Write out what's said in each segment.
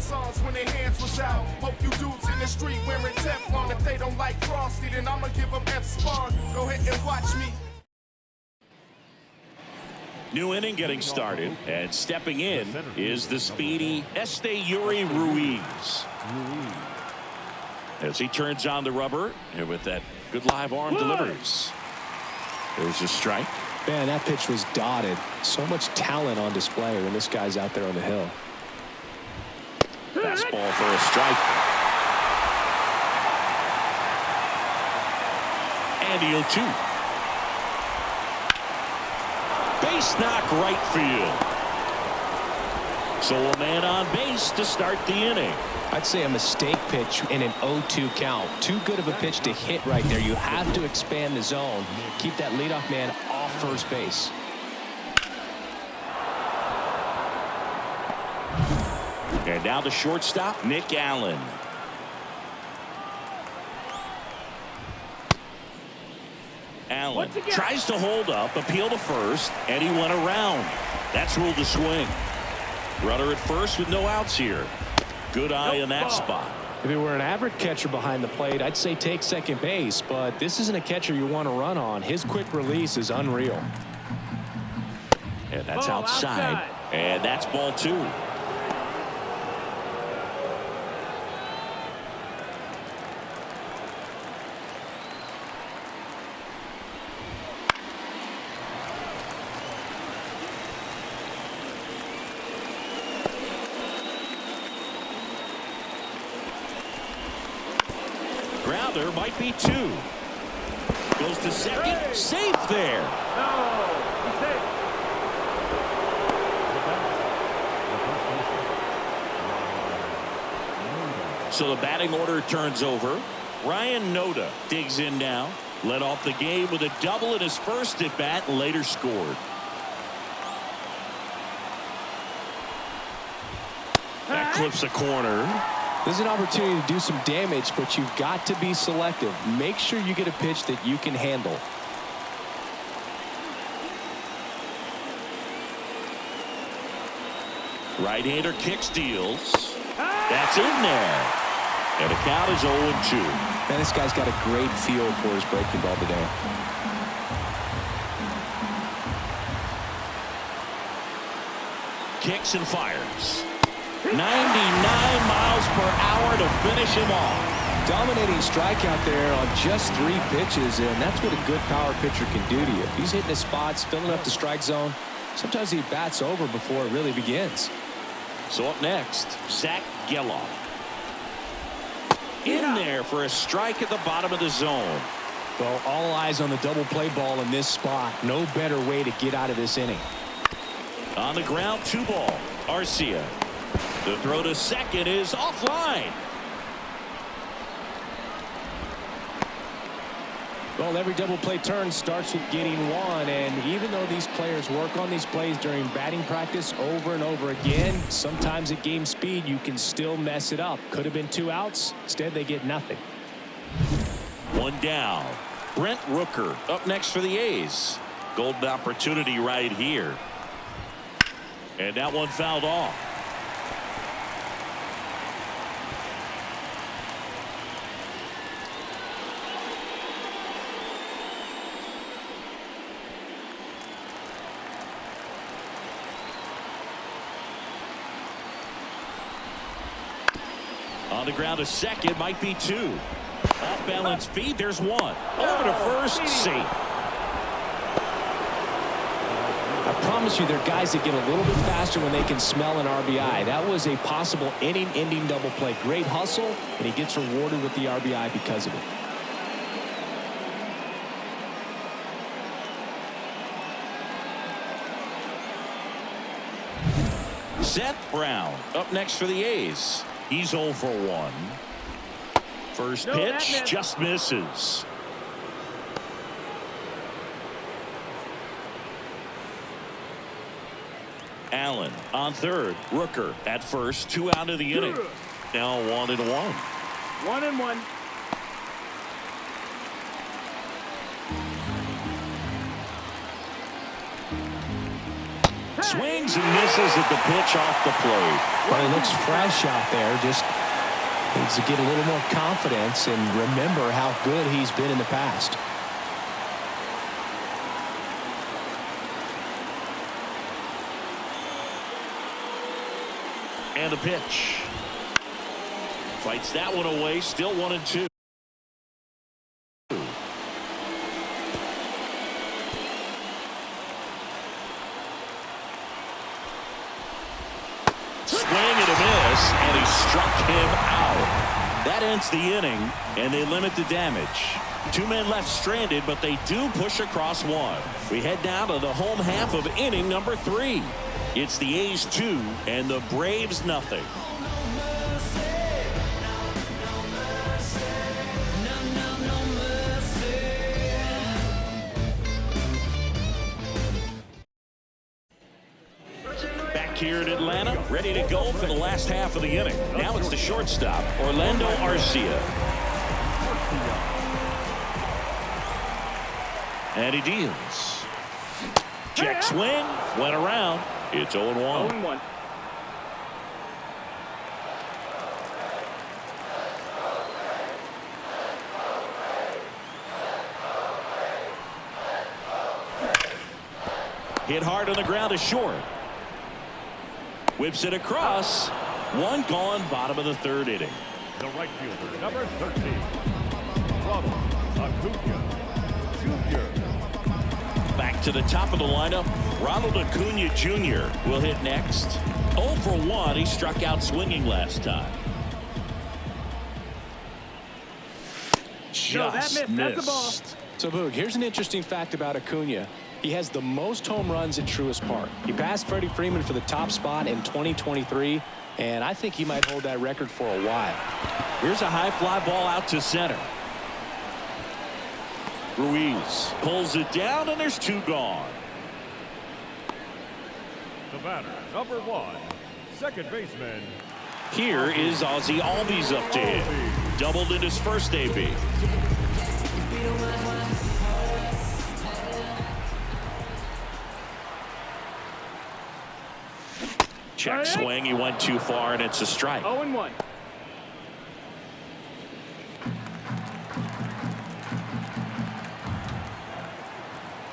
songs when their hands was out. Hope you dudes in the street wearing Teflon. If they don't like Frosty, then I'ma give them F-Spawn. Go ahead and watch me. New inning getting started, and stepping in is the speedy Yuri Ruiz. As he turns on the rubber, and with that good live arm delivers. There's a strike. Man, that pitch was dotted. So much talent on display when this guy's out there on the hill. Fastball for a strike. And the 0-2. Base knock right field. So a man on base to start the inning. I'd say a mistake pitch in an 0-2 count. Too good of a pitch to hit right there. You have to expand the zone. Keep that leadoff man off first base. And now the shortstop, Nick Allen. Allen tries to hold up, appeal to first, and he went around. That's ruled a swing. Runner at first with no outs here. Good eye in that spot. If it were an average catcher behind the plate, I'd say take second base, but this isn't a catcher you want to run on. His quick release is unreal. And that's outside. And that's ball 2. Grounder might be 2. Goes to second. Safe there. No, he's safe. So the batting order turns over. Ryan Noda digs in now. Led off the game with a double in his first at bat and later scored. That clips the corner. There's an opportunity to do some damage, but you've got to be selective. Make sure you get a pitch that you can handle. Right-hander kicks, deals. That's in there. And the count is 0-2. Man, this guy's got a great feel for his breaking ball today. Kicks and fires. 99 miles per hour to finish him off. Dominating strikeout there on just 3 pitches, and that's what a good power pitcher can do to you. If he's hitting his spots, filling up the strike zone, sometimes he bats over before it really begins. So up next, Zach Geloff. In there for a strike at the bottom of the zone. Well, all eyes on the double play ball in this spot. No better way to get out of this inning. On the ground, 2 ball. Arcia. The throw to second is offline. Well, every double play turn starts with getting one, and even though these players work on these plays during batting practice over and over again, sometimes at game speed you can still mess it up. Could have been 2 outs. Instead, they get nothing. 1 down. Brent Rooker up next for the A's. Golden opportunity right here. And that one fouled off. On the ground to second, might be 2. Off balance feed, there's 1. Over to first, safe. I promise you, there are guys that get a little bit faster when they can smell an RBI. That was a possible inning-ending double play. Great hustle, and he gets rewarded with the RBI because of it. Seth Brown up next for the A's. He's 0 for 1. First pitch just misses. Allen on third. Rooker at first. 2 out of the inning. Now 1-1. 1-1. Swings and misses at the pitch off the plate. Well, he looks fresh out there. Just needs to get a little more confidence and remember how good he's been in the past. And a pitch. Fights that one away. Still 1-2. Swing and a miss, and he struck him out. That ends the inning, and they limit the damage. 2 men left stranded, but they do push across one. We head down to the home half of inning number 3. It's the A's 2 and the Braves nothing. Back here in Atlanta, ready to go for the last half of the inning. Now it's the shortstop, Orlando Arcia. And he deals. Check swing, went around. It's 0-1. 0-1. Hit hard on the ground is short. Whips it across. One gone, bottom of the 3rd inning. The right fielder, number 13, Ronald Acuna Jr. Back to the top of the lineup, Ronald Acuna Jr. will hit next. 0 for 1. He struck out swinging last time. No, that Just missed. That's a ball. missed. So, Boog, here's an interesting fact about Acuna. He has the most home runs at Truist Park. He passed Freddie Freeman for the top spot in 2023, and I think he might hold that record for a while. Here's a high fly ball out to center. Ruiz pulls it down, and there's 2 gone. The batter, number 1, second baseman. Here is Ozzie Albies up to him. Doubled in his first AB. Check swing. He went too far, and it's a strike. 0-1.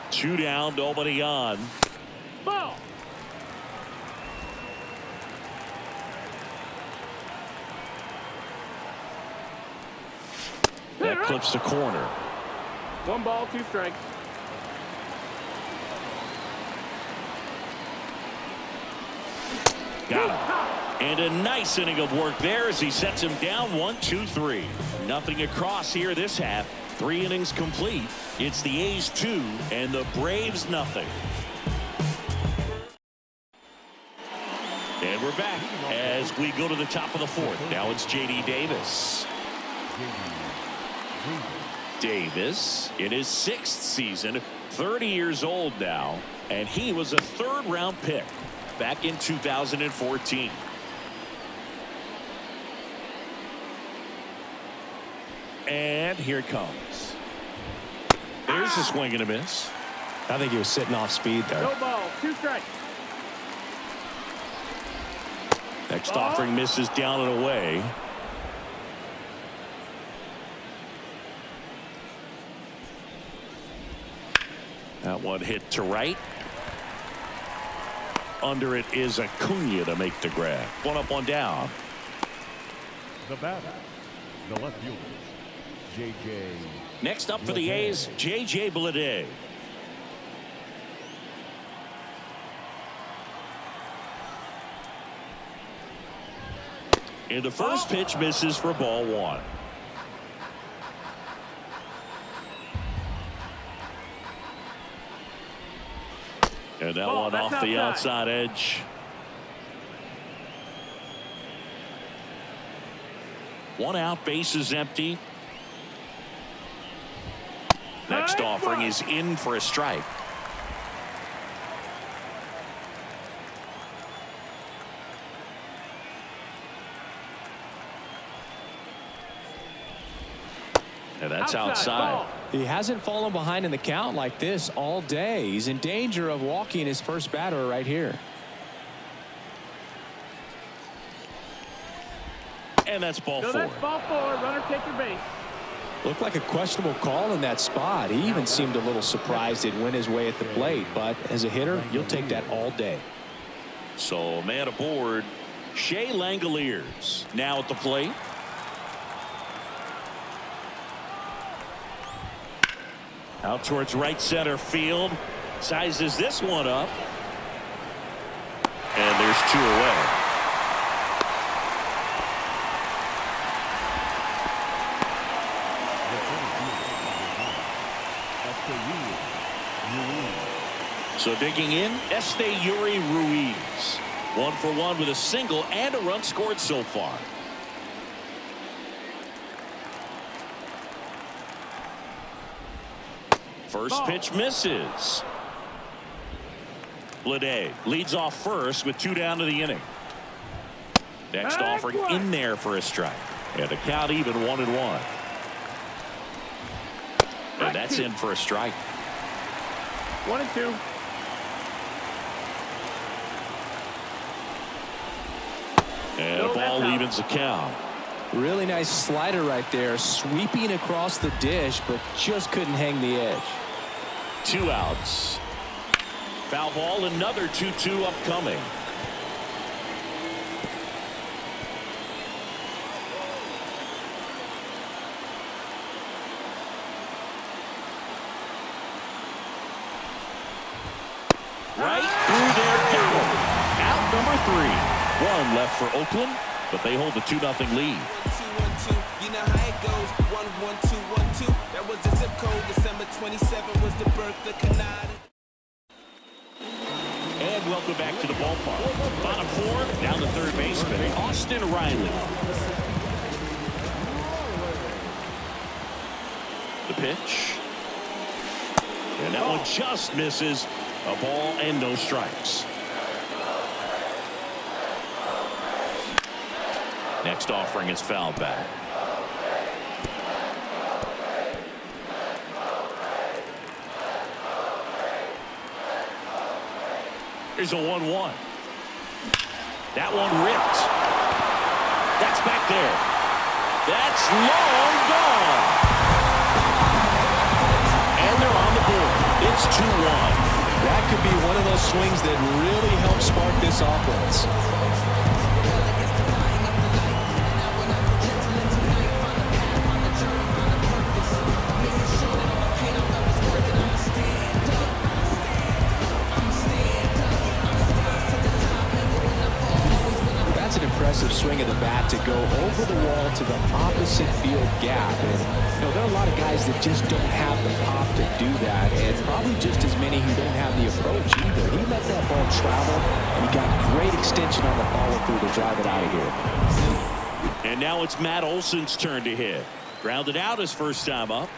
Two down, nobody on. Ball. That clips the corner. 1 ball, 2 strikes. Got him. And a nice inning of work there as he sets him down 1-2-3. Nothing across here this half. 3 innings complete. It's the A's 2 and the Braves nothing. And we're back as we go to the top of the 4th. Now it's J.D. Davis. Davis in his 6th season, 30 years old now, and he was a 3rd-round pick back in 2014. And here it comes. There's a swing and a miss. I think he was sitting off speed there. No ball, 2 strikes. Next offering misses down and away. That one hit to right. Under it is Acuna to make the grab. 1 up, 1 down. The batter, the left fielder, J.J. Next up for the A's, J.J. Bleday. And the first pitch misses for ball 1. And that one off the outside edge. One out, base is empty. Next offering is in for a strike. And that's outside. He hasn't fallen behind in the count like this all day. He's in danger of walking his first batter right here. And that's ball So four. that's ball four. Runner take your base. Looked like a questionable call in that spot. He even seemed a little surprised it went his way at the plate. But as a hitter, you'll take that all day. So man aboard, Shea Langoliers now at the plate. Out towards right center field. Sizes this one up. And there's two away. So digging in, Esteury Ruiz. 1 for 1 with a single and a run scored so far. First pitch misses. Blade leads off first with 2 down to the inning. Next offering in there for a strike. And the count even 1-1. And that's in for a strike. 1-2. And a ball evens the count. Really nice slider right there, sweeping across the dish, but just couldn't hang the edge. 2 outs. Foul ball, another 2-2 upcoming. Right through there, got him. Out number 3. 1 left for Oakland, but they hold the 2-0 lead. 1-2-1-2. You know how it goes. 1-1-2-1-2. That was the zip code. December 27 was the birth of Canada. And welcome back to the ballpark. Bottom 4, down to third baseman, Austin Riley. The pitch. And that one just misses. A ball and no strikes. Next offering is fouled back. Here's a 1-1. That one ripped. That's back there. That's long gone. And they're on the board. It's 2-1. That could be one of those swings that really help spark this offense. That's an impressive swing of the bat to go over the wall to the opposite field gap. And there are a lot of guys that just don't have the pop to do that, and probably just as many who don't have the approach either. He let that ball travel, and he got great extension on the follow-through to drive it out of here. And now it's Matt Olson's turn to hit. Grounded out his first time up.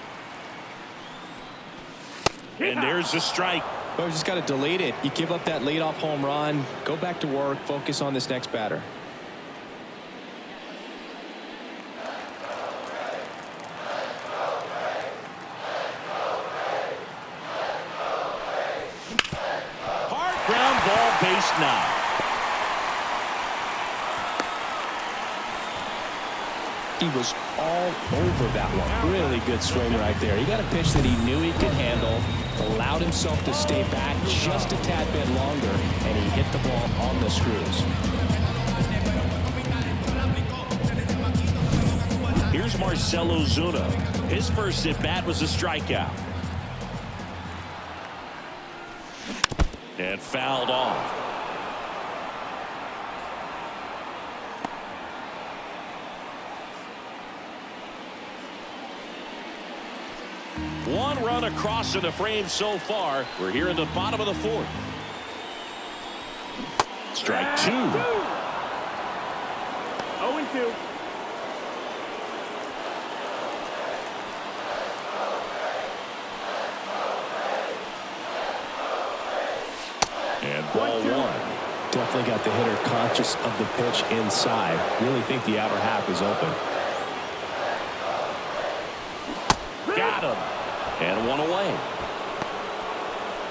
And there's the strike. Well, we just got to delete it. You give up that leadoff home run, go back to work, focus on this next batter. Ground ball, base 9. He was all over that one. Really good swing right there. He got a pitch that he knew he could handle, allowed himself to stay back just a tad bit longer, and he hit the ball on the screws. Here's Marcell Ozuna. His first at bat was a strikeout. And fouled off. One run across in the frame so far. We're here in the bottom of the 4th. Strike 2. 0-2. And ball 1. Definitely got the hitter conscious of the pitch inside. Really think the outer half is open. Got him. And one away.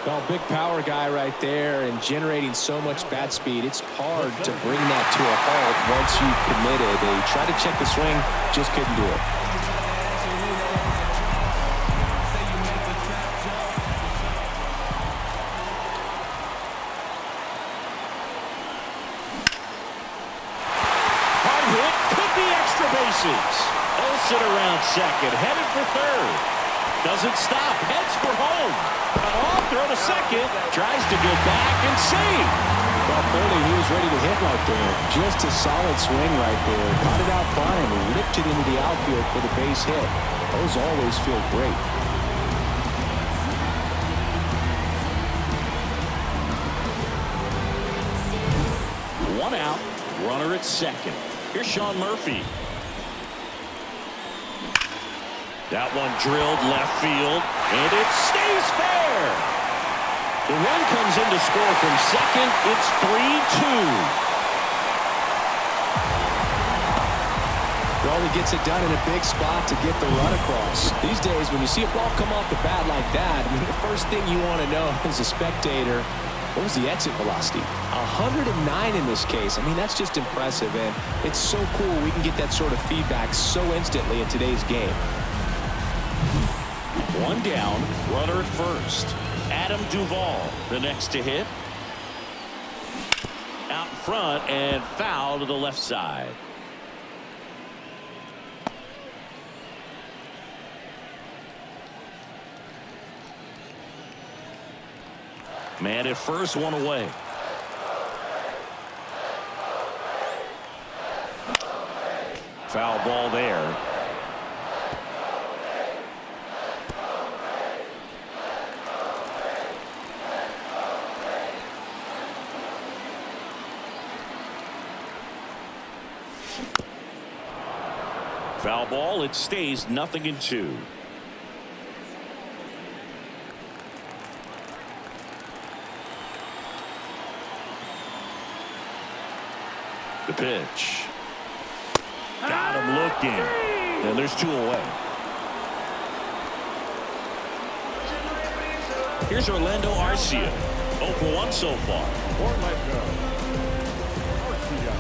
Well, big power guy right there and generating so much bat speed. It's hard to bring that to a halt once you've committed. They tried to check the swing, just couldn't do it. Hard hit, could be extra bases. Olsen around second, headed for third. Doesn't stop, heads for home. Off, throw to second, tries to go back and save. Well, Foley, he was ready to hit right there. Just a solid swing right there. Caught it out fine, ripped it into the outfield for the base hit. Those always feel great. One out, runner at second. Here's Sean Murphy. That one drilled left field, and it stays fair. The run comes in to score from second. It's 3-2. Well, he gets it done in a big spot to get the run across. These days, when you see a ball come off the bat like that, I mean, the first thing you want to know as a spectator, what was the exit velocity? 109 in this case. I mean, that's just impressive, and it's so cool we can get that sort of feedback so instantly in today's game. One down, runner at first. Adam Duvall, the next to hit. Out in front and foul to the left side. Man at first, one away. Foul ball there. Foul ball, it stays 0-2. The pitch. Got him looking. And there's two away. Here's Orlando Arcia. 0 for 1 so far. Orlando Arcia.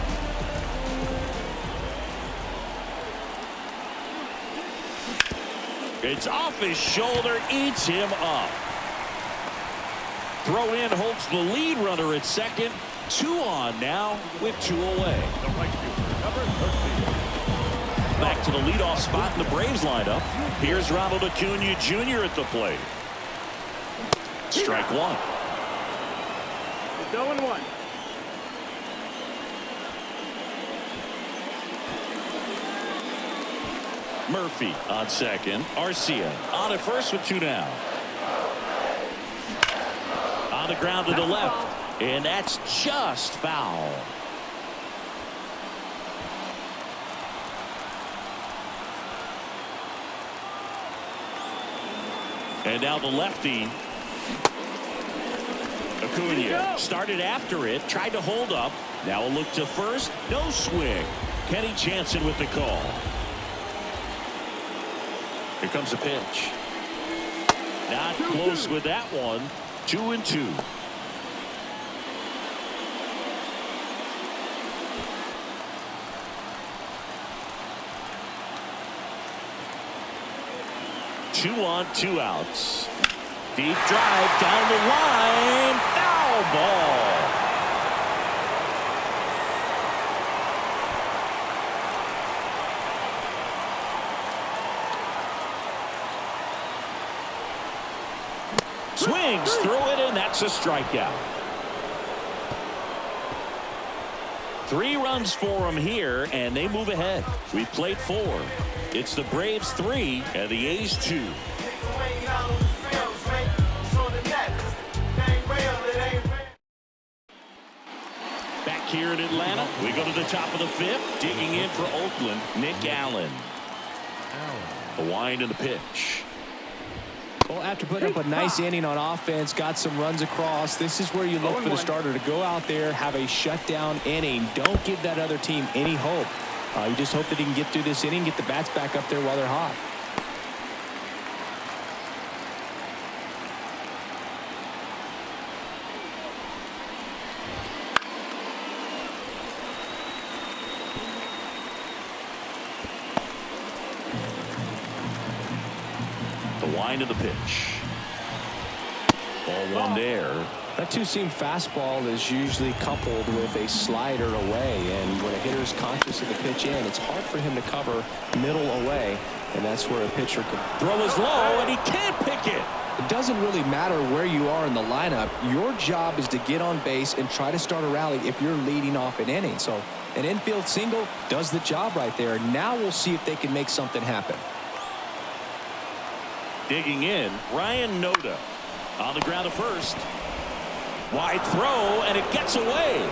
It's off his shoulder, eats him up. Throw in holds the lead runner at second. 2 on now with 2 away. The right fielder, number 13. Back to the leadoff spot in the Braves lineup. Here's Ronald Acuna Jr. at the plate. Strike one. It's 0-1. Murphy on second. Arcia on at first with 2 down. On the ground to the left. And that's just foul. And now the lefty. Acuna started after it, tried to hold up. Now a look to first. No swing. Kenny Jansen with the call. Here comes a pitch. Not close with that one. 2-2. Two on, 2 outs. Deep drive down the line. Foul ball. Swings through it, and that's a strikeout. 3 runs for him here, and they move ahead. We've played 4. It's the Braves 3 and the A's 2. Back here in Atlanta, we go to the top of the 5th. Digging in for Oakland, Nick Allen. The wind of the pitch. Well, after putting up a nice inning on offense, got some runs across, this is where you look for the starter to go out there, have a shutdown inning. Don't give that other team any hope. You just hope that he can get through this inning, get the bats back up there while they're hot. Wind of the pitch. Ball one there. That two-seam fastball is usually coupled with a slider away, and when a hitter is conscious of the pitch in, it's hard for him to cover middle away, and that's where a pitcher can throw is low, and he can't pick it. It doesn't really matter where you are in the lineup. Your job is to get on base and try to start a rally if you're leading off an inning. So an infield single does the job right there. Now we'll see if they can make something happen. Digging in, Ryan Noda on the ground at first. Wide throw, and it gets away.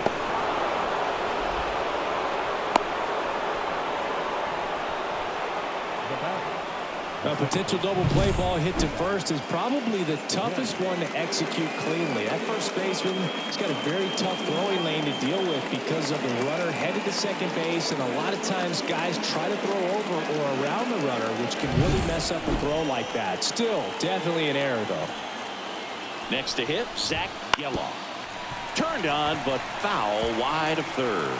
A potential double play ball hit to first is probably the toughest one to execute cleanly. That first baseman has got a very tough throwing lane to deal with because of the runner headed to second base, and a lot of times guys try to throw over or around the runner, which can really mess up a throw like that. Still, definitely an error, though. Next to hit, Zach Geloff. Turned on, but foul wide of third.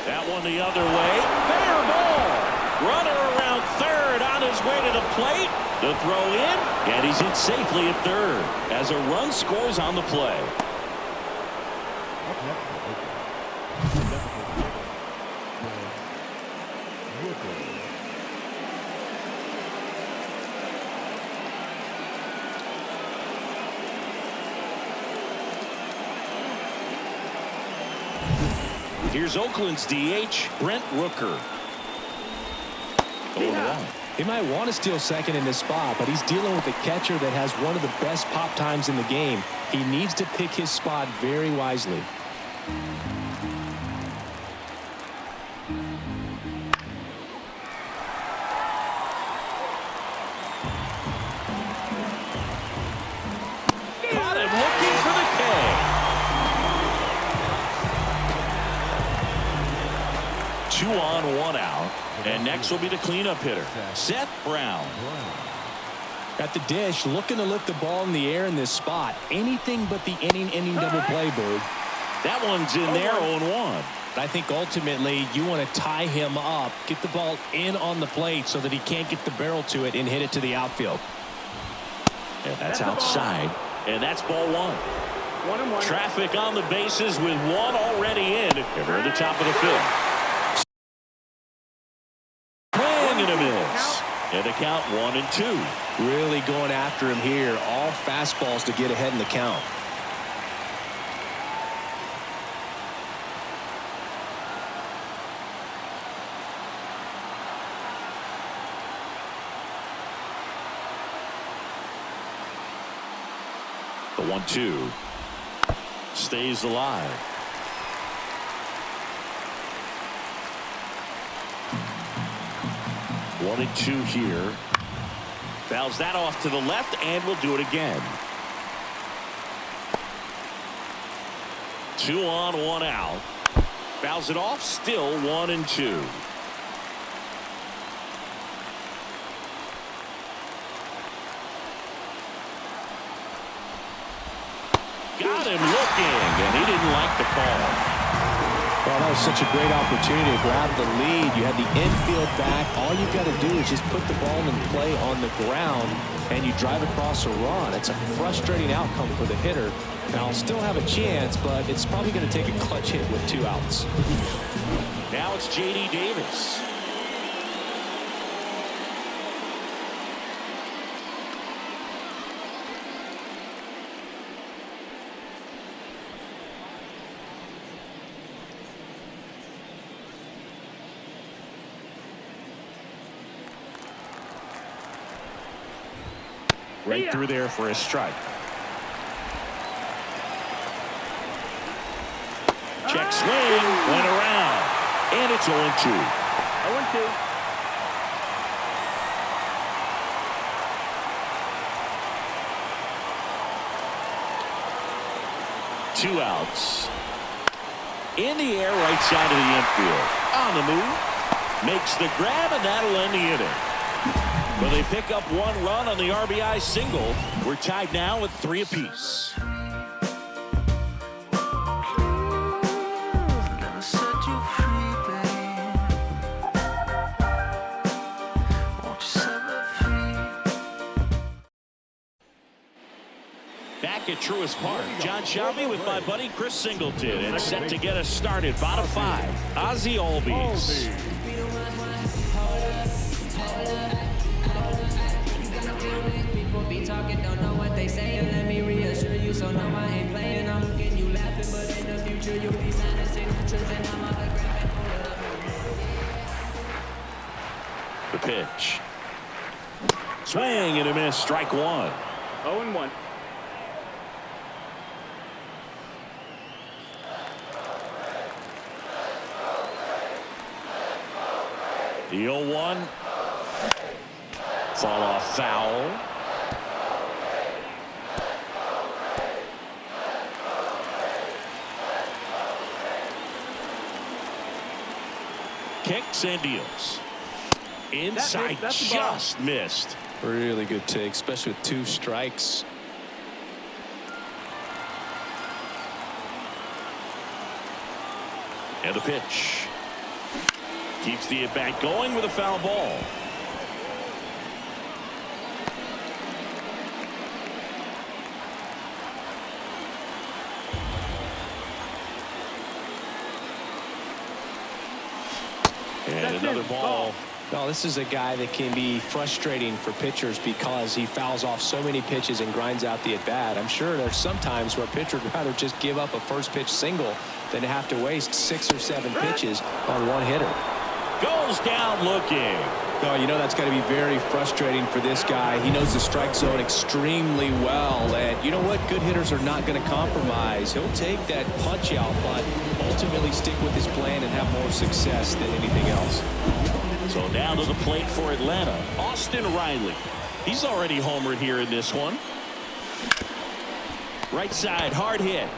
That one the other way. Fair ball. Runner around third on his way to the plate. The throw in, and he's in safely at third as a run scores on the play. Here's Oakland's DH, Brent Rooker. 0-1. He might want to steal second in this spot, but he's dealing with a catcher that has one of the best pop times in the game. He needs to pick his spot very wisely. Caught him looking for the K. 2 on, 1 out. And next will be the cleanup hitter, Seth Brown. At the dish, looking to lift the ball in the air in this spot. Anything but the inning double play, Bird. That one's in there, 0-1. I think ultimately you want to tie him up, get the ball in on the plate so that he can't get the barrel to it and hit it to the outfield. And that's outside. And that's ball 1. 1-1. Traffic on the bases with one already in. We're at the top of the fifth. And a miss. And the count 1-2. Really going after him here. All fastballs to get ahead in the count. The 1-2 stays alive. One and 2 here. Fouls that off to the left, and will do it again. 2 on, 1 out. Fouls it off, still 1-2. Got him looking, and he didn't like the call. Well, that was such a great opportunity to grab the lead. You had the infield back. All you got to do is just put the ball in play on the ground, and you drive across a run. It's a frustrating outcome for the hitter. Now, I'll still have a chance, but it's probably going to take a clutch hit with 2 outs. Now it's J.D. Davis. Right through there for a strike. Check swing, went around, and it's 0-2. 0-2. 2 outs. In the air, right side of the infield. On the move, makes the grab, and that'll end the inning. Well, they pick up 1 run on the RBI single. We're tied now at 3 apiece. Back at Truist Park, John Shelby with my buddy Chris Singleton, and set to get us started. Bottom 5, Ozzie Albies. People be talking, don't know what they saying. Let me reassure you, so no, I ain't playing. I'm looking, you laughing, but in the future you'll be signing signatures, and I'm autographing. The pitch. Swing and a miss. Strike 1. 0-1. The 0-1. Fall off foul. Kicks and deals. Inside, just missed. Really good take, especially with 2 strikes. And the pitch. Keeps the at-bat going with a foul ball. And another ball. No, this is a guy that can be frustrating for pitchers because he fouls off so many pitches and grinds out the at-bat. I'm sure there's some times where a pitcher would rather just give up a first pitch single than to have to waste 6 or 7 pitches on one hitter. Goes down looking. No, you know that's got to be very frustrating for this guy. He knows the strike zone extremely well, and you know what? Good hitters are not going to compromise. He'll take that punch out, but ultimately stick with his plan and have more success than anything else. So now to the plate for Atlanta, Austin Riley. He's already homered here in this one. Right side, hard hit.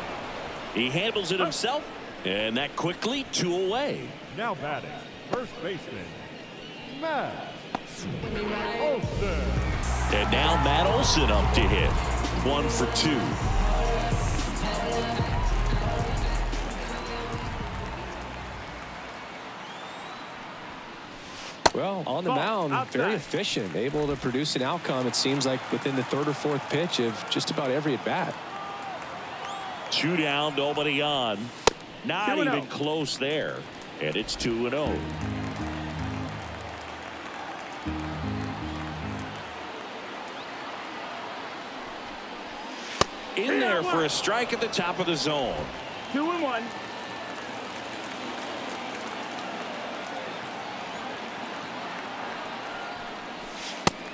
He handles it himself, and that quickly 2 away. Now batting, first baseman, Matt Olson. And now Matt Olson up to hit. 1 for 2. Well, on the mound, very efficient, able to produce an outcome, it seems like, within the 3rd or 4th pitch of just about every at-bat. 2 down, nobody on. Not even close there. And it's 2-0. In there for a strike at the top of the zone. 2-1.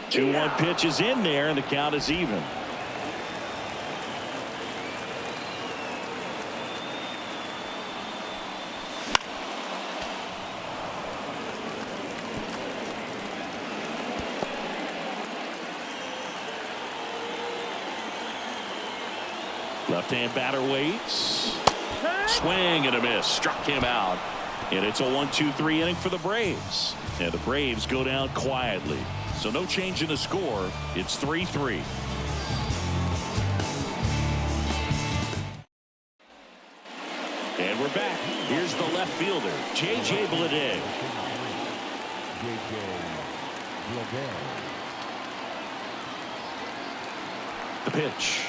Two 1 pitch is in there, and the count is even. Left-hand batter waits. Swing and a miss. Struck him out. And it's a 1-2-3 inning for the Braves. And the Braves go down quietly. So no change in the score. It's 3-3. And we're back. Here's the left fielder, J.J. Bleday. The pitch.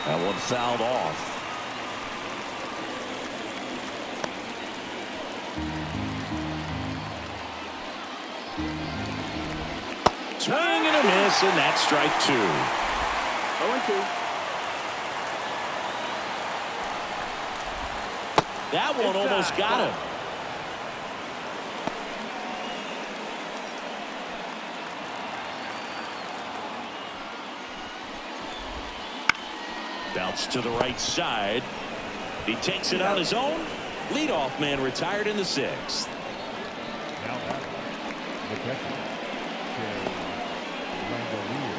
That one fouled off. Swing and a miss, and that's strike 2. 0-2. That one almost got him. Bounce to the right side. He takes it on his own. Leadoff man retired in the 6th. Now back, the catcher,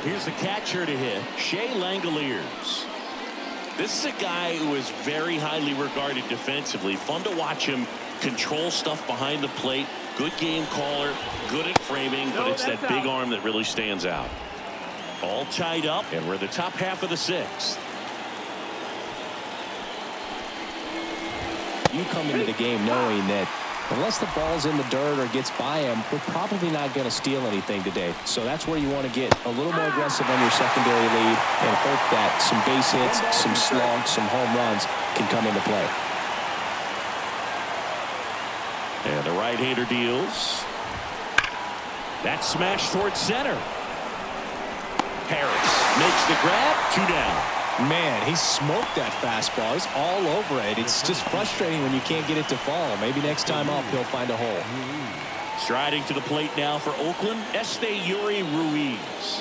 Here's the catcher to hit, Shea Langoliers. This is a guy who is very highly regarded defensively. Fun to watch him control stuff behind the plate. Good game caller, good at framing, but it's that big arm that really stands out. All tied up, and we're the top half of the 6th. You come into the game knowing that Unless the ball's in the dirt or gets by him, we're probably not going to steal anything today. So that's where you want to get a little more aggressive on your secondary lead and hope that some base hits, some slugs, some home runs can come into play. And the right-hander deals. That smash towards center. Harris makes the grab. 2 down. Man, he smoked that fastball. He's all over it. It's just frustrating when you can't get it to fall. Maybe next time up he'll find a hole. Striding to the plate now for Oakland, Yuri Ruiz.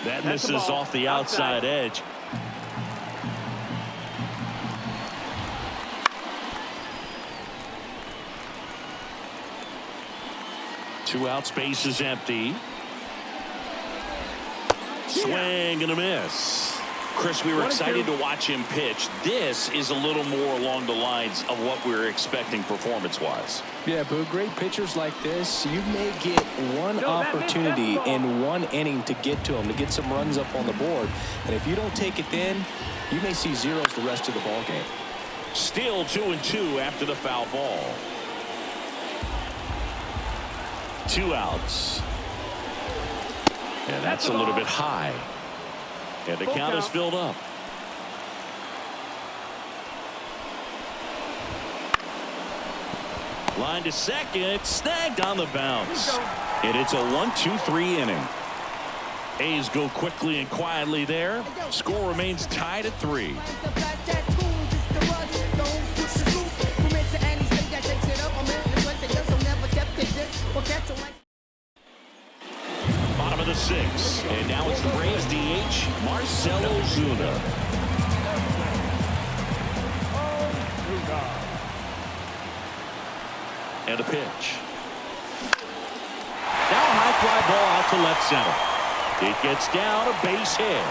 That misses off the outside edge. Two outs, base is empty. Swing and a miss. Chris, we were excited to watch him pitch. This is a little more along the lines of what we were expecting performance-wise. Yeah, but great pitchers like this, you may get one opportunity in one inning to get to them, to get some runs up on the board. And if you don't take it then, you may see zeros the rest of the ball game. Still 2-2 after the foul ball. 2 outs. And that's a little bit high. And the count is filled up. Line to second, snagged on the bounce. And it's a 1-2-3 inning. A's go quickly and quietly there. Score remains tied at 3. Bottom of the 6th, and now it's the Braves DH, Marcell Ozuna. And a pitch. Now a high fly ball out to left center. It gets down, a base hit.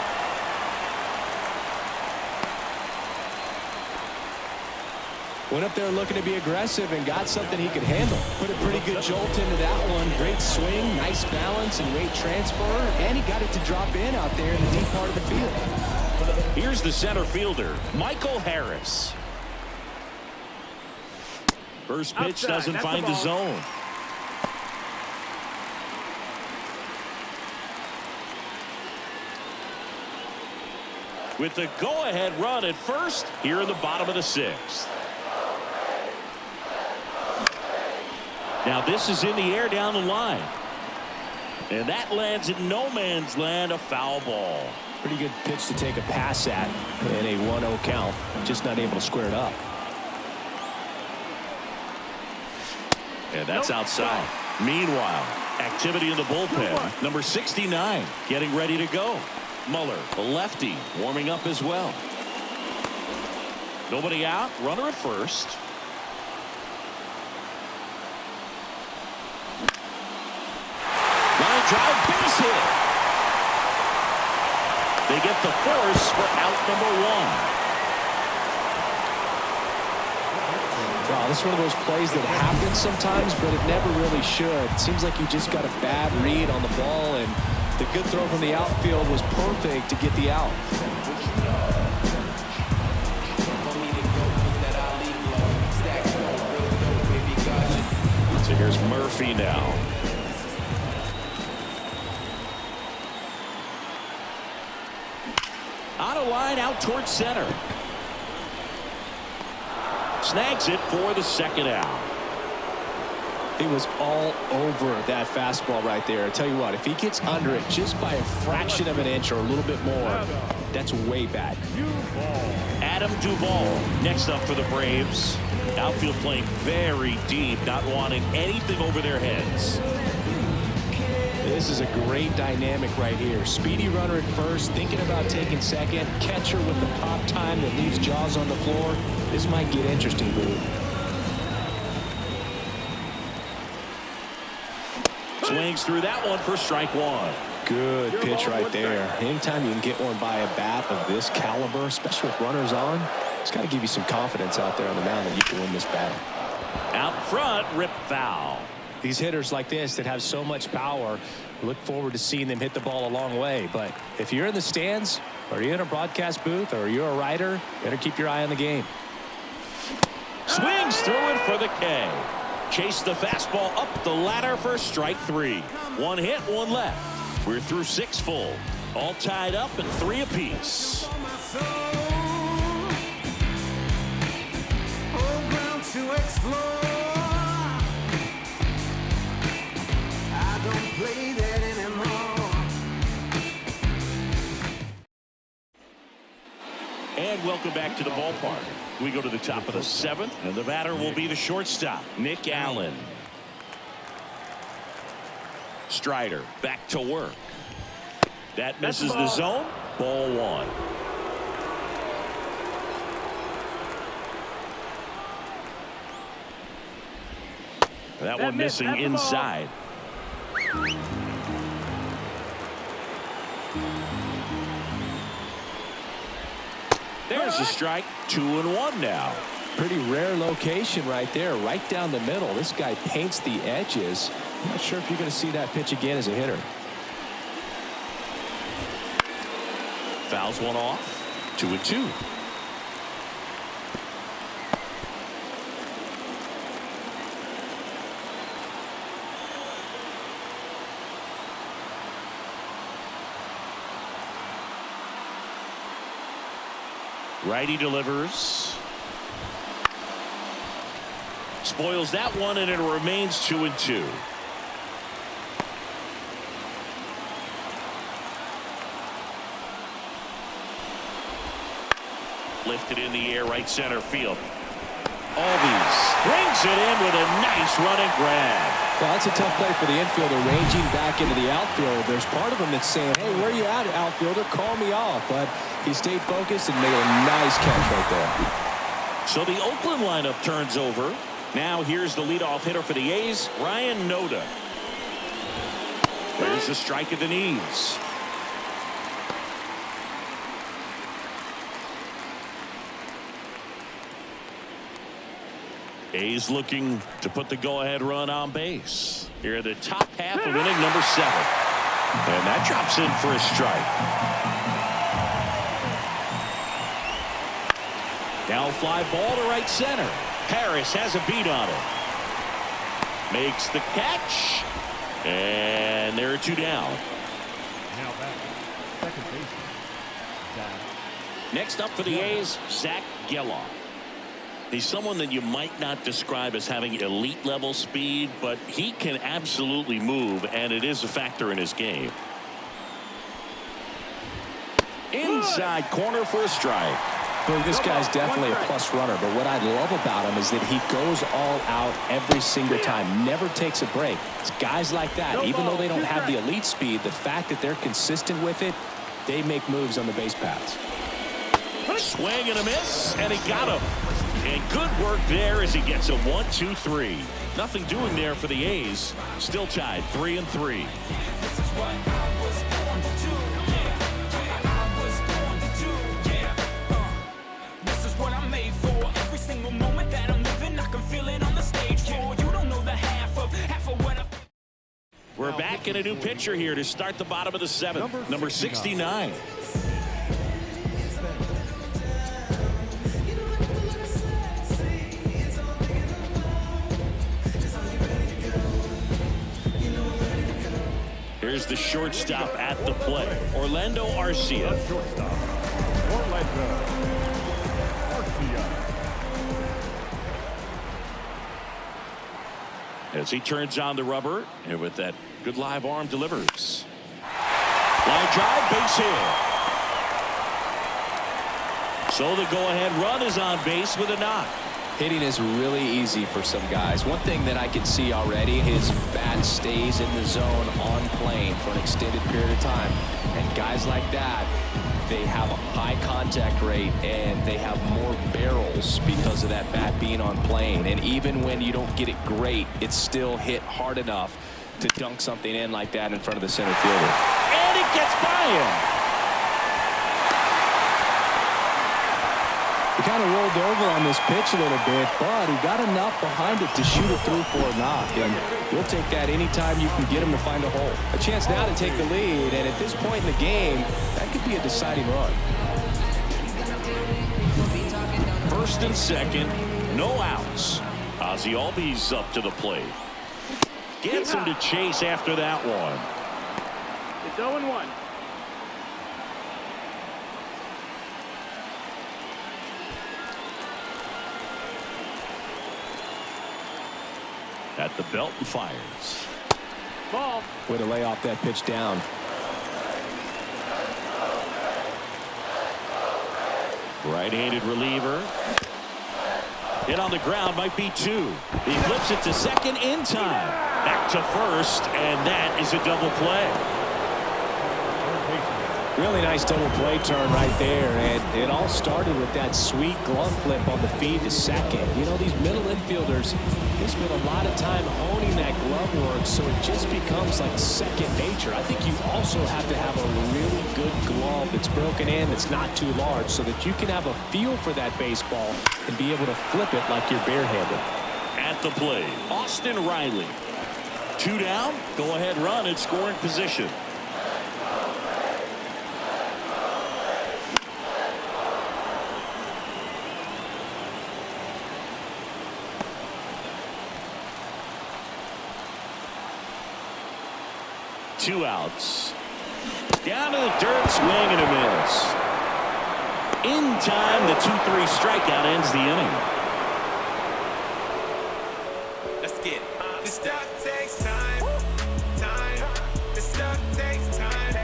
Went up there looking to be aggressive and got something he could handle. Put a pretty good jolt into that one. Great swing, nice balance and weight transfer. And he got it to drop in out there in the deep part of the field. Here's the center fielder, Michael Harris. First pitch doesn't find the zone. With the go-ahead run at first, here in the bottom of the 6th. Now this is in the air down the line. And that lands in no man's land, a foul ball. Pretty good pitch to take a pass at in a 1-0 count. Just not able to square it up. And that's outside. Meanwhile, activity in the bullpen. Number 69 getting ready to go. Muller, the lefty, warming up as well. Nobody out. Runner at first. Line drive, base hit. They get the force for out number 1. Wow, this is one of those plays that happens sometimes, but it never really should. It seems like you just got a bad read on the ball, and the good throw from the outfield was perfect to get the out. So here's Murphy now. Out of line, out towards center. Snags it for the second out. He was all over that fastball right there. I tell you what, if he gets under it just by a fraction of an inch or a little bit more, that's way bad. Adam Duvall next up for the Braves. Outfield playing very deep, not wanting anything over their heads. This is a great dynamic right here. Speedy runner at first, thinking about taking second. Catcher with the pop time that leaves Jaws on the floor. This might get interesting, Boo. Swings through that one for strike 1. Good pitch right there. Anytime you can get one by a bat of this caliber, especially with runners on, it's got to give you some confidence out there on the mound that you can win this battle. Out front, rip foul. These hitters like this that have so much power, look forward to seeing them hit the ball a long way. But if you're in the stands, or you're in a broadcast booth, or you're a writer, better keep your eye on the game. Swings through it for the K. Chase the fastball up the ladder for strike 3. 1 hit, 1 left. We're through 6 full. All tied up at 3 apiece. To explore. I don't play that anymore. And welcome back to the ballpark. We go to the top of the 7th, and the batter will be the shortstop, Nick Allen. Strider back to work. That misses the zone. Ball 1. That one missing inside. There's a strike. 2-1 now. Pretty rare location right there, right down the middle. This guy paints the edges. I'm not sure if you're going to see that pitch again as a hitter. Fouls one off. 2-2. Righty delivers. Spoils that one, and it remains 2-2. Lifted in the air, right center field. Albies brings it in with a nice running grab. Well, that's a tough play for the infielder, ranging back into the outfield. There's part of him that's saying, hey, where are you at, outfielder? Call me off. But he stayed focused and made a nice catch right there. So the Oakland lineup turns over. Now here's the leadoff hitter for the A's, Ryan Noda. There's a strike at the knees. A's looking to put the go-ahead run on base. Here at the top half of inning number 7. And that drops in for a strike. Now fly ball to right center. Harris has a beat on it. Makes the catch. And there are 2 down. Now back, second baseman, Zach. Next up for the A's, Zach Geloff. He's someone that you might not describe as having elite level speed, but he can absolutely move, and it is a factor in his game. Inside corner for a strike. Well, this guy's definitely a plus runner, but what I love about him is that he goes all out every single time, never takes a break. It's guys like that, even though they don't have the elite speed, the fact that they're consistent with it, they make moves on the base paths. Swing and a miss, and he got him. And good work there as he gets a 1-2-3. Nothing doing there for the A's. Still tied 3-3. This is what I'm made for. Every single moment that I'm living, I can feel it on the stage floor. You don't know the half of what I. We're back in a new pitcher here to start the bottom of the 7th. Number 69. Here's the shortstop at the plate, Orlando Arcia. The shortstop, Orlando Arcia. As he turns on the rubber, and with that good live arm delivers. Line drive, base hit. So the go-ahead run is on base with a knock. Hitting is really easy for some guys. One thing that I can see already, his bat stays in the zone on plane for an extended period of time. And guys like that, they have a high contact rate and they have more barrels because of that bat being on plane. And even when you don't get it great, it's still hit hard enough to dunk something in like that in front of the center fielder. And it gets by him. He kind of rolled over on this pitch a little bit, but he got enough behind it to shoot it through for a knock. And we'll take that anytime you can get him to find a hole. A chance now to take the lead, and at this point in the game, that could be a deciding run. First and second, no outs. Ozzie Albies up to the plate. Gets him to chase after that one. It's 0-1. At the belt and fires. Ball. Way to lay off that pitch down. Right-handed reliever. Hit on the ground, might be 2. He flips it to second in time. Back to first, and that is a double play. Really nice double play turn right there, and it all started with that sweet glove flip on the feed to second. You know, these middle infielders, they spend a lot of time honing that glove work, so it just becomes like second nature. I think you also have to have a really good glove that's broken in, that's not too large, so that you can have a feel for that baseball and be able to flip it like you're barehanded. At the plate, Austin Riley. 2 down, go ahead run in scoring position. Two outs. Down to the dirt, swing and a miss. In time, the 2-3 strikeout ends the inning. Let's get it. This stuff takes time. This stuff takes time.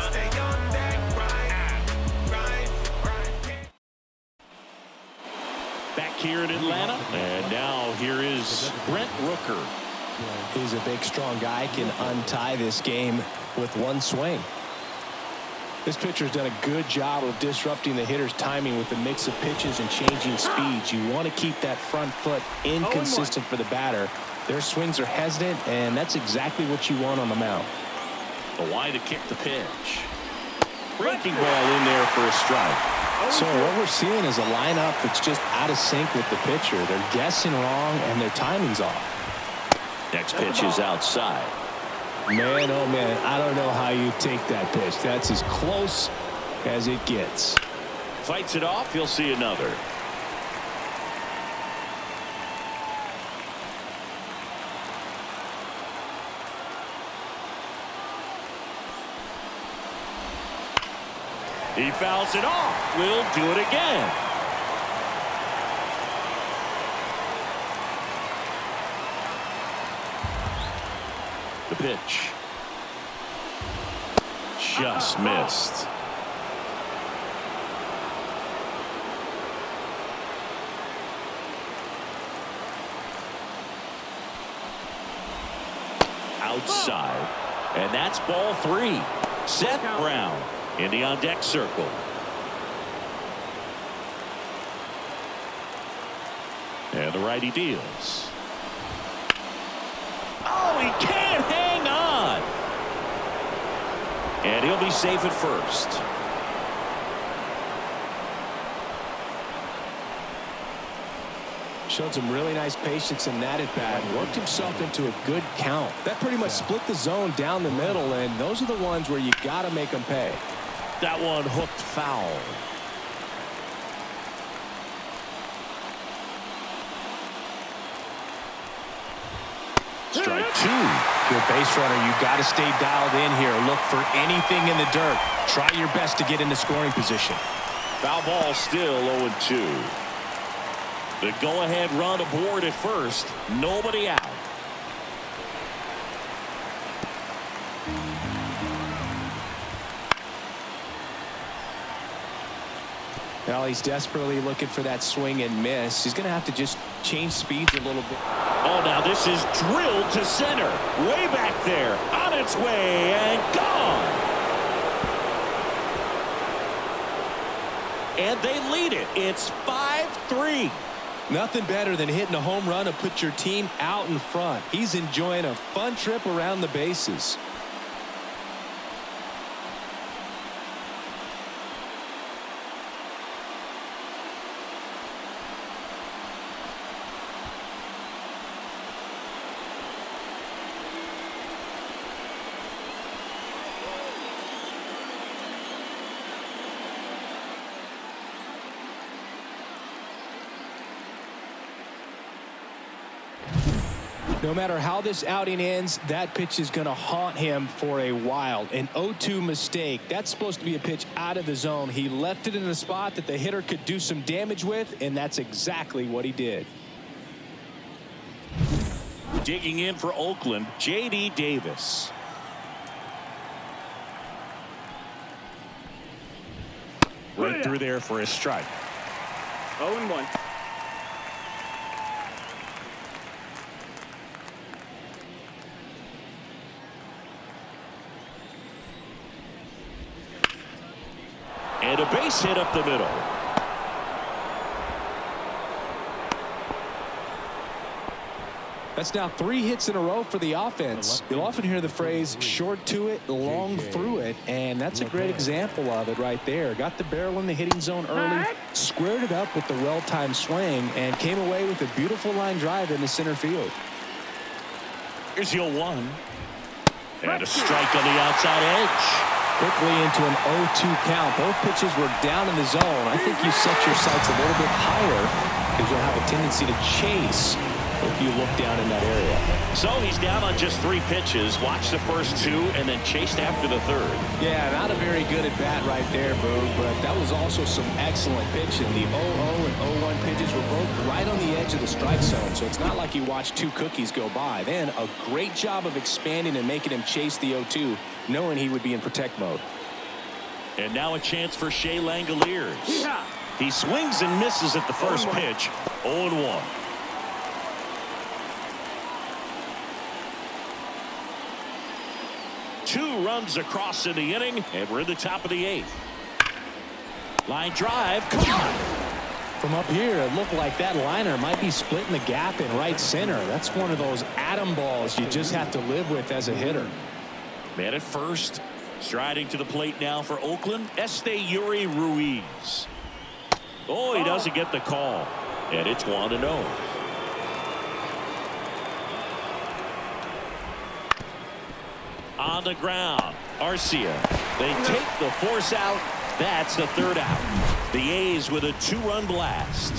Stay on that grind. Back here in Atlanta. And now here is Brent Rooker. He's a big, strong guy, can untie this game with one swing. This pitcher's done a good job of disrupting the hitter's timing with the mix of pitches and changing speeds. You want to keep that front foot inconsistent for the batter. Their swings are hesitant, and that's exactly what you want on the mound. The wide to kick the pitch. Breaking ball in there for a strike. So what we're seeing is a lineup that's just out of sync with the pitcher. They're guessing wrong, and their timing's off. Next pitch is outside. Man, oh man, I don't know how you take that pitch. That's as close as it gets. Fights it off, you'll see another. He fouls it off. We'll do it again. The pitch. Just missed. Outside. And that's ball 3. Seth Brown in the on deck circle. And the righty deals. Oh, he can't hang on. And he'll be safe at first. Showed some really nice patience in that at bat. Worked himself into a good count. That pretty much split the zone down the middle, and those are the ones where you got to make them pay. That one hooked foul. Strike 2. Good base runner. You got to stay dialed in here. Look for anything in the dirt. Try your best to get into scoring position. Foul ball still 0-2. The go-ahead run aboard at first. Nobody out. Well, he's desperately looking for that swing and miss. He's going to have to just change speeds a little bit. Oh, now this is drilled to center. Way back there. On its way and gone. And they lead it. It's 5-3. Nothing better than hitting a home run to put your team out in front. He's enjoying a fun trip around the bases. No matter how this outing ends, that pitch is going to haunt him for a while. An 0-2 mistake. That's supposed to be a pitch out of the zone. He left it in a spot that the hitter could do some damage with, and that's exactly what he did. Digging in for Oakland, J.D. Davis. Right through there for a strike. 0-1. And a base hit up the middle. That's now 3 hits in a row for the offense. You'll often hear the phrase short to it, long through it, and that's a great example of it right there. Got the barrel in the hitting zone early, squared it up with the well-timed swing, and came away with a beautiful line drive into center field. Here's the 0-1. And a strike on the outside edge. Quickly into an 0-2 count. Both pitches were down in the zone. I think you set your sights a little bit higher because you'll have a tendency to chase if you look down in that area. So he's down on just 3 pitches. Watched the first 2 and then chased after the 3rd. Yeah, not a very good at bat right there, Boog, but that was also some excellent pitching. The 0-0 and 0-1 pitches were both right on the edge of the strike zone, so it's not like you watched 2 cookies go by. Then a great job of expanding and making him chase the 0-2, knowing he would be in protect mode. And now a chance for Shea Langoliers. He swings and misses at the first pitch. 0-1. Two runs across in the inning, and we're in the top of the 8th. Line drive, caught. From up here, it looked like that liner might be splitting the gap in right center. That's one of those atom balls you just have to live with as a hitter. Man at first, striding to the plate now for Oakland, Esteury Ruiz. Oh, he doesn't get the call, and it's 1-0. On the ground, Arcia. They take the force out. That's the 3rd out. The A's with a 2-run blast.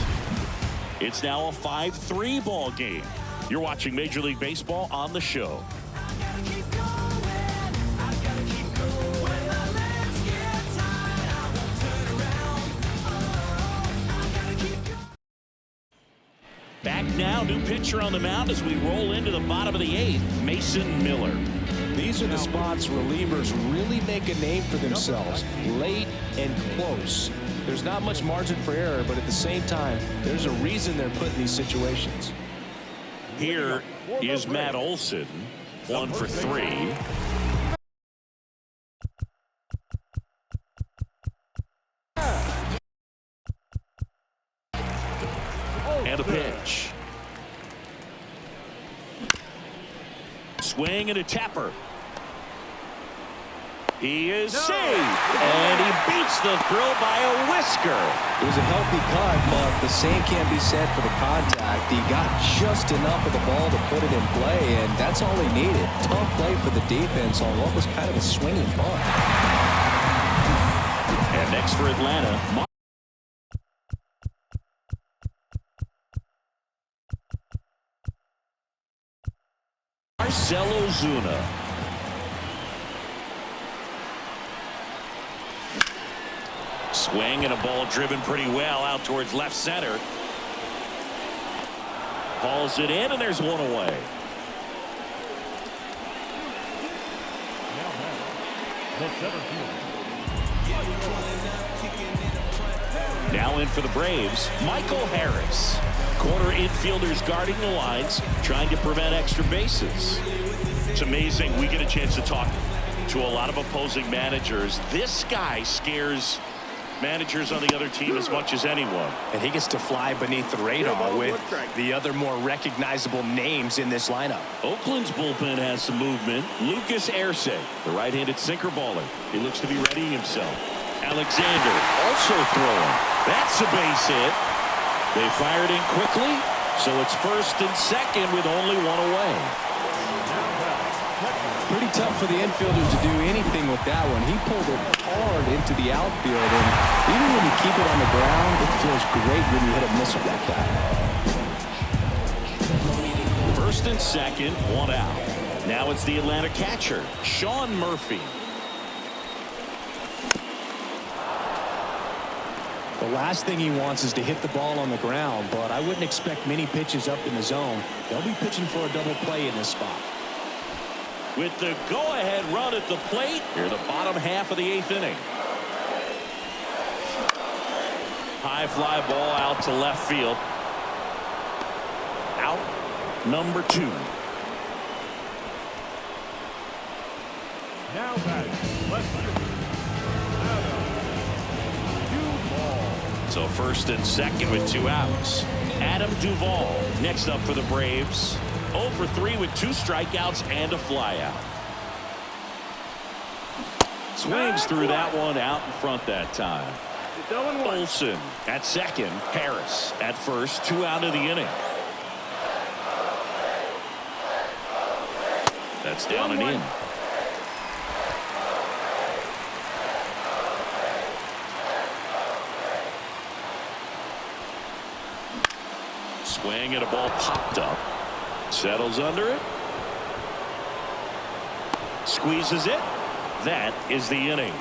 It's now a 5-3 ball game. You're watching Major League Baseball on the show. Back now, new pitcher on the mound as we roll into the bottom of the 8th, Mason Miller. These are the spots relievers really make a name for themselves, late and close. There's not much margin for error, but at the same time, there's a reason they're put in these situations. Here is Matt Olson, 1 for 3. And a pitch. Swing and a tapper. He is safe, and he beats the throw by a whisker. It was a healthy cut, but the same can't be said for the contact. He got just enough of the ball to put it in play, and that's all he needed. Tough play for the defense on what was kind of a swinging bunt. And next for Atlanta, Marcell Ozuna. Swing and a ball driven pretty well out towards left center. Hauls it in, and there's 1 away. Now in for the Braves, Michael Harris. Corner infielders guarding the lines, trying to prevent extra bases. It's amazing. We get a chance to talk to a lot of opposing managers. This guy scares managers on the other team as much as anyone. And he gets to fly beneath the radar with the other more recognizable names in this lineup. Oakland's bullpen has some movement. Lucas Erce, the right-handed sinker baller. He looks to be readying himself. Alexander also throwing. That's a base hit. They fired in quickly, so it's 1st and 2nd with only 1 away. Pretty tough for the infielders to do anything with that one. He pulled it hard into the outfield, and even when you keep it on the ground, it feels great when you hit a missile like that. First and second, one out. Now it's the Atlanta catcher, Sean Murphy. The last thing he wants is to hit the ball on the ground, but I wouldn't expect many pitches up in the zone. They'll be pitching for a double play in this spot. With the go-ahead run at the plate, here the bottom half of the 8th inning. High fly ball out to left field. Out number 2. Now batting, left fielder, Adam Duvall. So first and second with 2 outs. Adam Duvall next up for the Braves. 0 for 3 with 2 strikeouts and a flyout. Swings through that one out in front that time. Olsen at second. Harris at first. 2 out of the inning. That's down and in. Swing and a ball popped up. Settles under it. Squeezes it. That is the inning.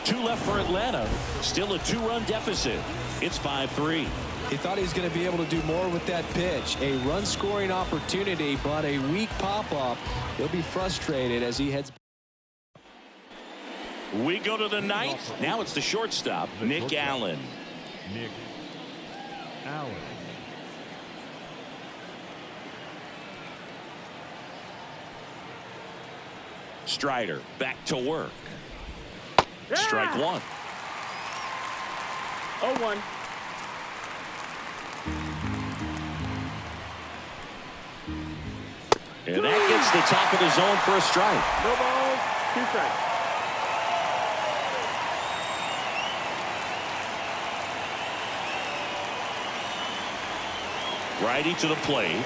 2 left for Atlanta. Still a 2-run deficit. It's 5-3. He thought he was going to be able to do more with that pitch. A run scoring opportunity, but a weak pop-up. He'll be frustrated as he heads. We go to the 9th. Now it's the shortstop, Nick Allen. Nick Allen. Strider back to work. Strike 1. 0-1. And that gets the top of the zone for a strike. No balls, 2 strikes. Righty to the plate.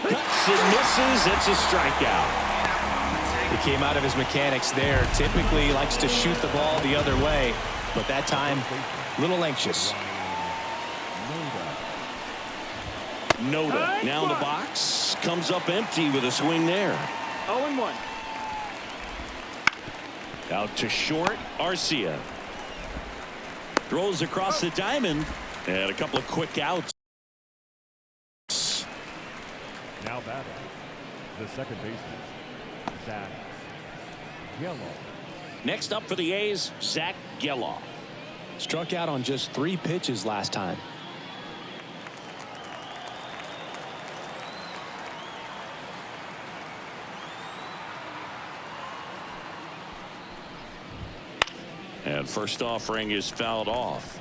Cuts and misses. It's a strikeout. He came out of his mechanics there. Typically likes to shoot the ball the other way, but that time a little anxious. Noda now in the box. Comes up empty with a swing there. 0-1. Out to short. Arcia throws across the diamond, and a couple of quick outs. Now batting, the second baseman, Zach Geloff. Next up for the A's, Zach Geloff. Struck out on just 3 pitches last time. And first offering is fouled off.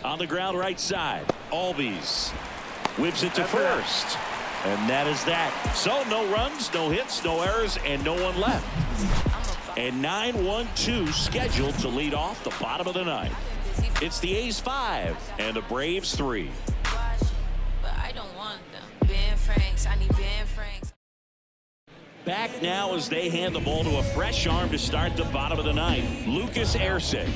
On the ground right side, Albies whips it to first. And that is that. So no runs, no hits, no errors, and no one left. And 9-1-2 scheduled to lead off the bottom of the 9th. It's the A's 5 and the Braves 3. But I don't want them. Ben Franks, I need Ben Franks. Back now as they hand the ball to a fresh arm to start the bottom of the 9th. Lucas Erceg.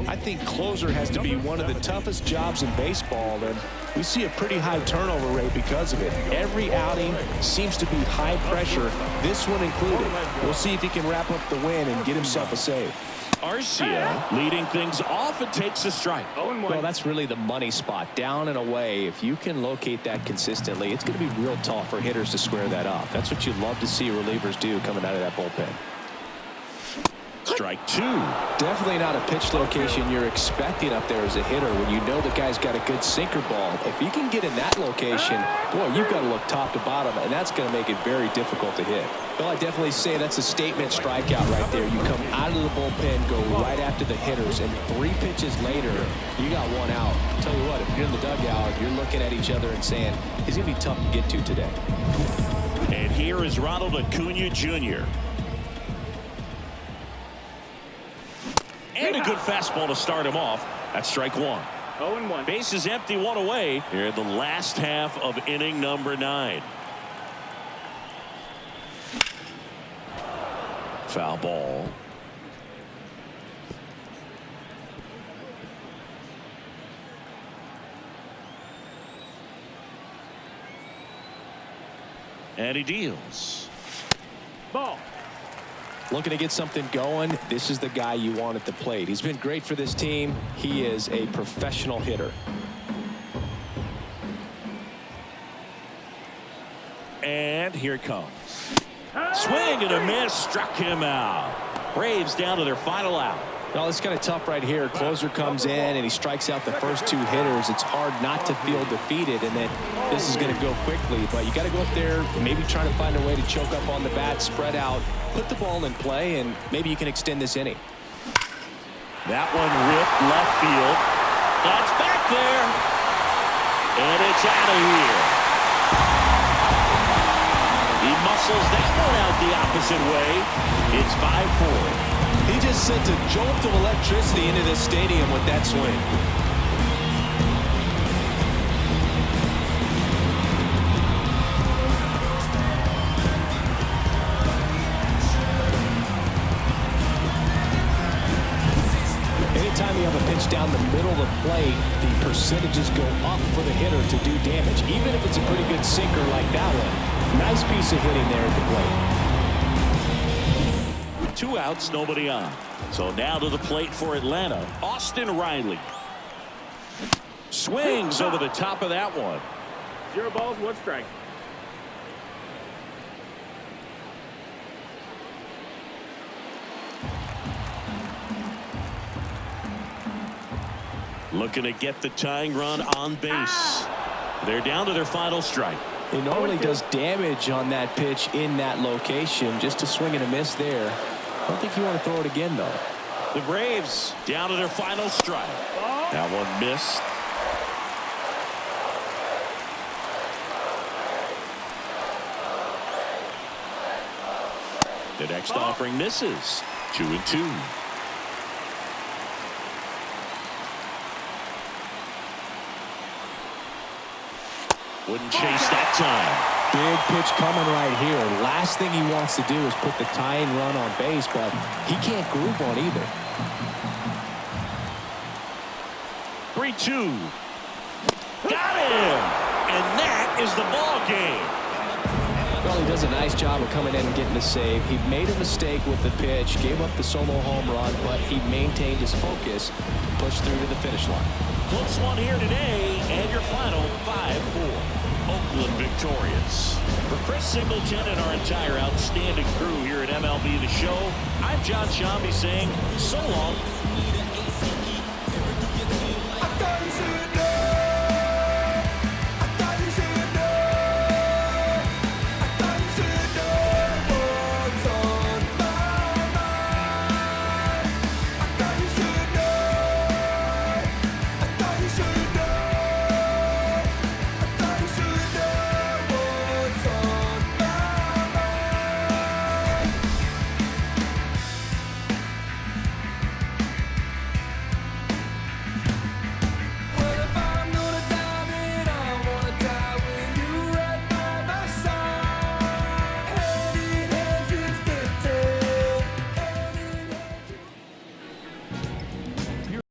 I think closer has to be one of the toughest jobs in baseball, and we see a pretty high turnover rate because of it. Every outing seems to be high pressure, this one included. We'll see if he can wrap up the win and get himself a save. Arcia leading things off and takes a strike. 0-1. Well, that's really the money spot, down and away. If you can locate that consistently, it's going to be real tough for hitters to square that up. That's what you'd love to see relievers do coming out of that bullpen. Strike 2. Definitely not a pitch location you're expecting up there as a hitter when you know the guy's got a good sinker ball. If you can get in that location, boy, you've got to look top to bottom, and that's going to make it very difficult to hit. Well, I definitely say that's a statement strikeout right there. You come out of the bullpen, go right after the hitters, and 3 pitches later, you got 1 out. I'll tell you what, if you're in the dugout, you're looking at each other and saying, he's going to be tough to get to today. And here is Ronald Acuna Jr. And a good fastball to start him off. That's strike 1. 0-1. Base is empty, 1 away. Here in the last half of inning number 9. Foul ball. And he deals. Ball. Looking to get something going. This is the guy you want at the plate. He's been great for this team. He is a professional hitter. And here it comes. Swing and a miss. Struck him out. Braves down to their final out. Well, it's kind of tough right here. Closer comes in and he strikes out the first two hitters. It's hard not to feel defeated, and then this is going to go quickly. But you got to go up there, maybe try to find a way to choke up on the bat, spread out, put the ball in play, and maybe you can extend this inning. That one ripped left field. That's back there. And it's out of here. He muscles that one out the opposite way. It's 5-4. He just sent a jolt of electricity into this stadium with that swing. Anytime you have a pitch down the middle of the plate, the percentages go up for the hitter to do damage, even if it's a pretty good sinker like that one. Nice piece of hitting there at the plate. 2 outs, nobody on. So now to the plate for Atlanta, Austin Riley. Swings over the top of that one. 0 balls, 1 strike. Looking to get the tying run on base. They're down to their final strike. He normally does damage on that pitch in that location. Just a swing and a miss there. I don't think you want to throw it again, though. The Braves down to their final strike. That one missed. The next offering misses. 2-2. Wouldn't chase that time. Big pitch coming right here. Last thing he wants to do is put the tying run on base, but he can't groove on either. 3-2. Got him! And that is the ball game. Well, he does a nice job of coming in and getting the save. He made a mistake with the pitch, gave up the solo home run, but he maintained his focus, pushed through to the finish line. Close one here today, and your final 5-4. Oakland victorious. For Chris Singleton and our entire outstanding crew here at MLB The Show, I'm John Shambi saying so long